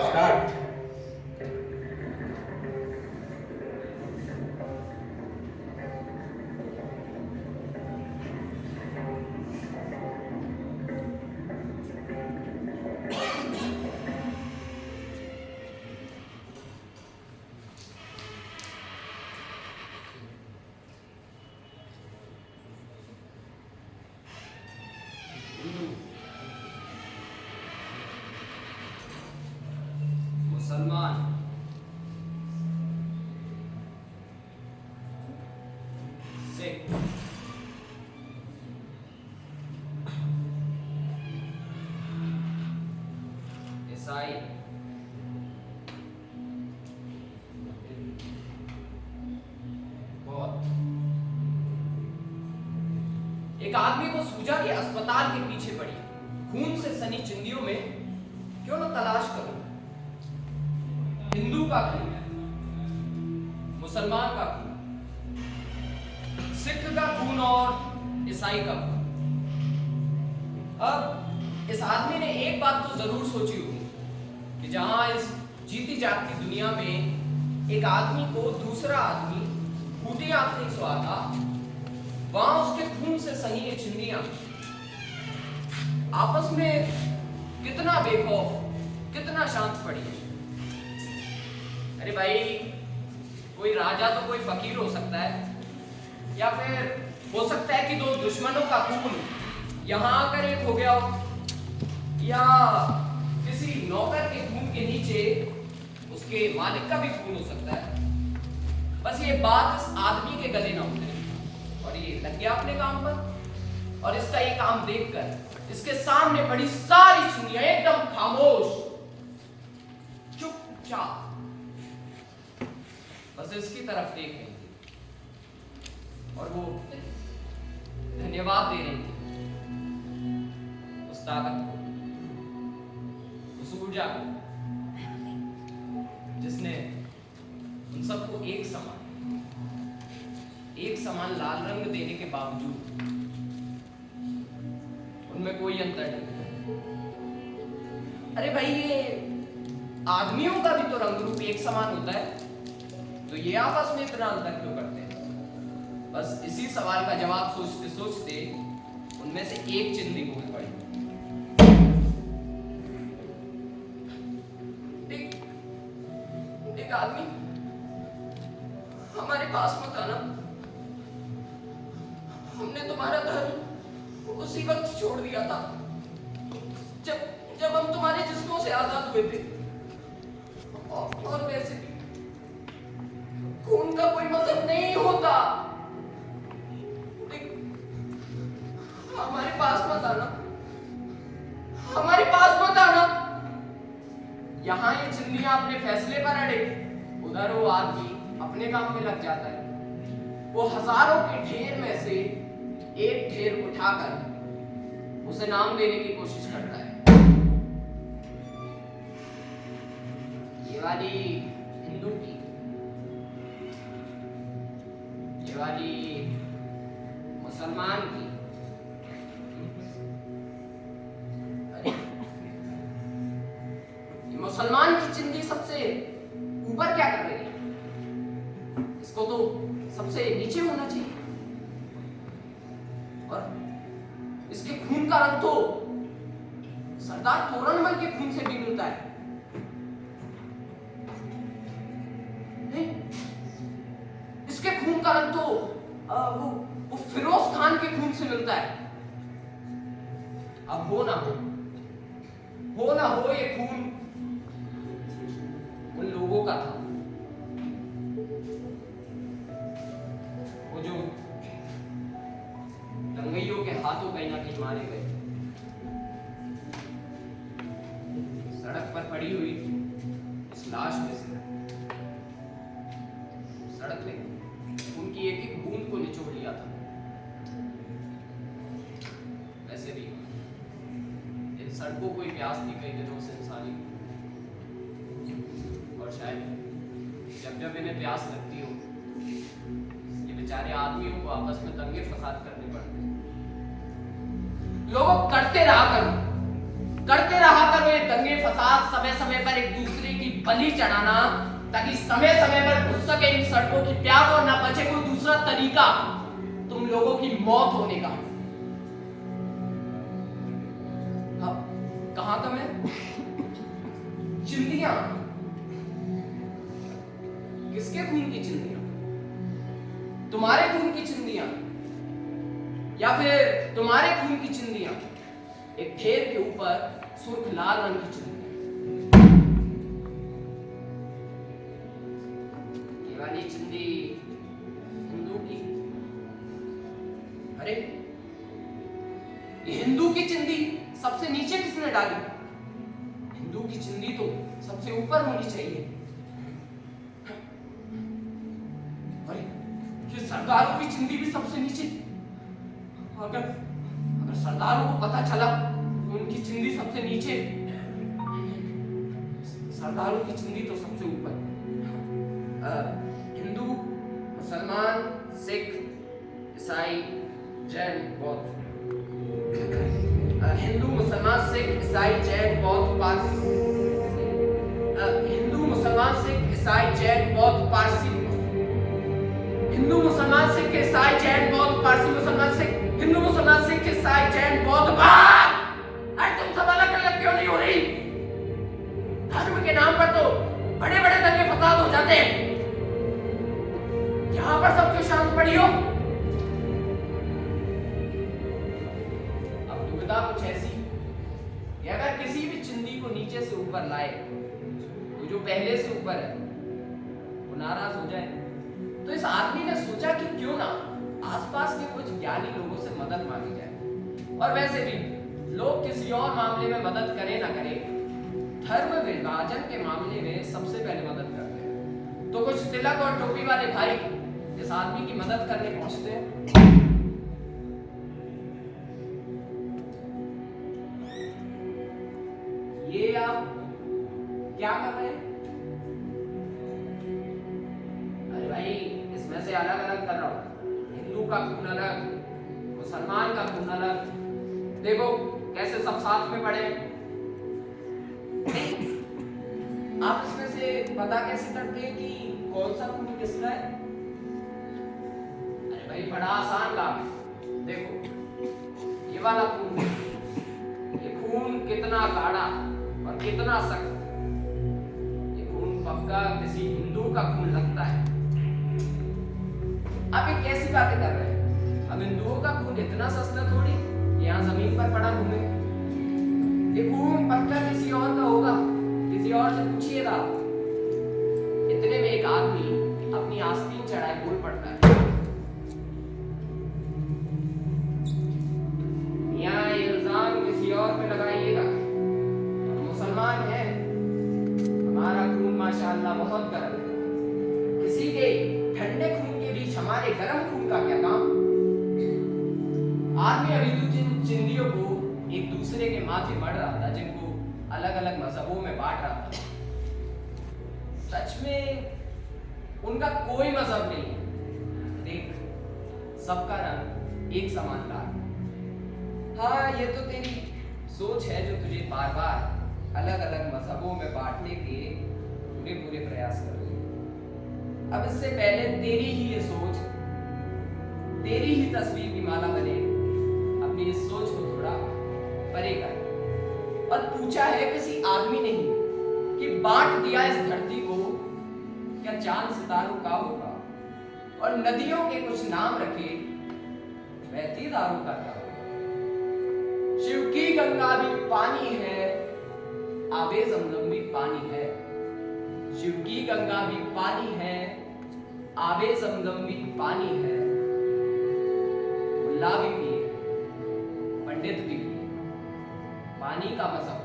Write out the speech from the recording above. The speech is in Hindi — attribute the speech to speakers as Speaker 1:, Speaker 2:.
Speaker 1: स्टार्ट।
Speaker 2: मुसलमान, सिख, ईसाई, बौद्ध। एक आदमी को सूझा कि अस्पताल के पीछे पड़ी खून से सनी चिंदियों में क्यों न तलाश करूं। हिंदू का खून, मुसलमान का खून, सिख का खून और ईसाई का खून। अब इस आदमी ने एक बात तो जरूर सोची होगी कि जहां इस जीती जागती दुनिया में एक आदमी को दूसरा आदमी फूटी आंख नहीं सुहाता, वहां उसके खून से सनी ये चिंदियां आपस में कितना बेखौफ, कितना शांत पड़ी है। अरे भाई, कोई राजा तो कोई फकीर हो सकता है, या फिर हो सकता है कि दो दुश्मनों का खून यहां आकर एक हो गया हो, या किसी नौकर के खून के नीचे उसके मालिक का भी खून हो सकता है। बस ये बात इस आदमी के गले ना उतरे और ये लग गया अपने काम पर। और इसका ये काम देखकर इसके सामने पड़ी सारी चिड़ियां एकदम खामोश, चुपचाप बस इसकी तरफ देख रही थी और वो धन्यवाद दे रही थी उस ताकत को, उस ऊर्जा को, जिसने उन सबको एक समान लाल रंग देने के बावजूद उनमें कोई अंतर नहीं। अरे भाई, ये आदमियों का भी तो रंग रूप एक समान होता है, तो ये आपस में इतना अंतर क्यों करते हैं? बस इसी सवाल का जवाब सोचते सोचते उनमें से एक चिंदी बोल पड़ी। एक आदमी हमारे पास मत आना, हमने तुम्हारा धर्म उसी वक्त छोड़ दिया था जब हम तुम्हारे जिस्मों से आजाद हुए थे। और वैसे भी खून का कोई मजहब नहीं होता। हमारे पास मत आना, हमारे पास मत आना। यहाँ ये चिंदियां अपने फैसले पर अड़े, उधर वो आदमी अपने काम में लग जाता है। वो हजारों के ढेर में से एक ढेर उठाकर उसे नाम देने की कोशिश करता है। ये वाली हिंदू की, ये वाली मुसलमान की, अरे ये मुसलमान की चिंदी सबसे ऊपर क्या कर रही है? इसको तो सबसे नीचे होना चाहिए। और इसके खून का रंग तो सरदार तोरणमल के खून से भी मिलता है। इसके खून का रंग तो वो फिरोज खान के खून से मिलता है। अब हो ना हो ये खून उन लोगों का था, वो जो दंगइयों के हाथों कहीं ना कहीं मारे गए, सड़क पर पड़ी हुई इस लाश में से सड़क ने उनकी एक एक बूंद को निचोड़ लिया था। वैसे भी इन सड़कों को प्यास थी कई दिनों से इंसानी, और शायद जब इन्हें प्यास लगती हो, ये बेचारे आदमियों को आपस में दंगे फसाद करने पड़ते। लोगों करते रहा करो, करते रहा करो ये दंगे फसाद, समय समय पर एक दूसरे की बलि चढ़ाना, ताकि समय समय पर घुस सके इन सड़कों की प्यास और ना बचे कोई दूसरा तरीका तुम लोगों की मौत होने का। अब कहां था मैं? चिंदियां। किसके खून की चिंदियां? तुम्हारे खून की चिंदियां या फिर तुम्हारे खून की चिंदियां? एक ढेर के ऊपर सुर्ख लाल रंग की चिंदियां। ये वाली चिंदी हिंदू की। अरे ये हिंदू की चिंदी सबसे नीचे किसने डाली? हिंदू की चिंदी तो सबसे ऊपर होनी चाहिए। अरे ये सरदारों की चिंदी भी सबसे नीचे। अगर सरदारों को पता चला तो उनकी चिंदी सबसे नीचे, सरदारों की चिंदी तो सबसे ऊपर। हिंदू, मुसलमान, सिख, ईसाई, जैन, बौद्ध। हिंदू, मुसलमान, सिख, ईसाई, जैन, बौद्ध, पारसी। हिंदू, मुसलमान, सिख, ईसाई, जैन, बौद्ध, पारसी। हिंदू, मुसलमान, सिख, ईसाई, जैन, बौद्ध, पारसी, मुसलमान, सिख। हिंदू, मुसलमान, सिख, ईसाई, जैन, बौद्ध। अरे तुम सब अलग अलग क्यों नहीं हो रही? धर्म के नाम पर तो बड़े बड़े दंगे फसाद हो जाते हैं, यहां पर सब क्यों शांत पड़ी हो? अब दुविधा कुछ ऐसी कि अगर किसी भी चिंदी को नीचे से ऊपर लाए तो जो पहले से ऊपर है वो नाराज हो जाए। तो इस आदमी ने सोचा कि क्यों ना आसपास के कुछ ज्ञानी लोगों से मदद मांगी जाए। और वैसे भी लोग किसी और मामले में मदद करें ना करें, धर्म विभाजन के मामले में सबसे पहले मदद करते हैं। तो कुछ तिलक और टोपी वाले भाई इस आदमी की मदद करने पहुंचते हैं। ये आप क्या कर रहे हैं? अरे भाई इसमें से अलग अलग कर रहा हूं, हिंदू का खून अलग, मुसलमान का खून अलग। देखो कैसे सब साथ में पड़े। आप इसमें से पता कैसे करते हैं कि कौन सा खून किसका है? अरे भाई बड़ा आसान काम है। देखो ये वाला खून, ये खून कितना गाढ़ा और कितना सख्त। ये खून पक्का किसी हिंदू का खून लगता है। आप ये कैसी बातें कर रहे हैं? अब हिंदुओं का खून इतना सस्ता थोड़ी यहाँ जमीन पर पड़ा घूमे। ये खून पक्का किसी और का होगा, किसी और से पूछिएगा। इतने में एक आदमी अपनी आस्तीन चढ़ाए बोल पड़ता है, यहाँ इल्जाम किसी और पे लगाइएगा। मुसलमान है, हमारा खून माशाअल्लाह बहुत गर्म है। किसी के ठंडे खून के बीच हमारे गर्म खून का क्या काम? आदमी अभी तो जिन चिंदियों को एक दूसरे के माथे मढ़ रहा था, जिनको अलग अलग मजहबों में बांट रहा था, सच में उनका कोई मजहब नहीं है। देख सबका रंग एक समान लाल। हाँ ये तो तेरी सोच है जो तुझे बार बार अलग अलग मजहबों में बांटने के पूरे पूरे प्रयास कर रही है। अब इससे पहले तेरी ही ये सोच, तेरी ही तस्वीर की माला बने, अपनी इस सोच को थोड़ा परे कर। और पूछा है किसी आदमी ने ही कि बांट दिया इस धरती को, क्या चांद सितारों का होगा? और नदियों के कुछ नाम रखे, बहती धारों का क्या होगा? शिव की गंगा भी पानी है, आबे ज़मज़म भी पानी है। शिव की गंगा भी पानी है, आबे ज़मज़म भी पानी है। मुल्ला भी पिए, पंडित भी पिए, पानी का मजहब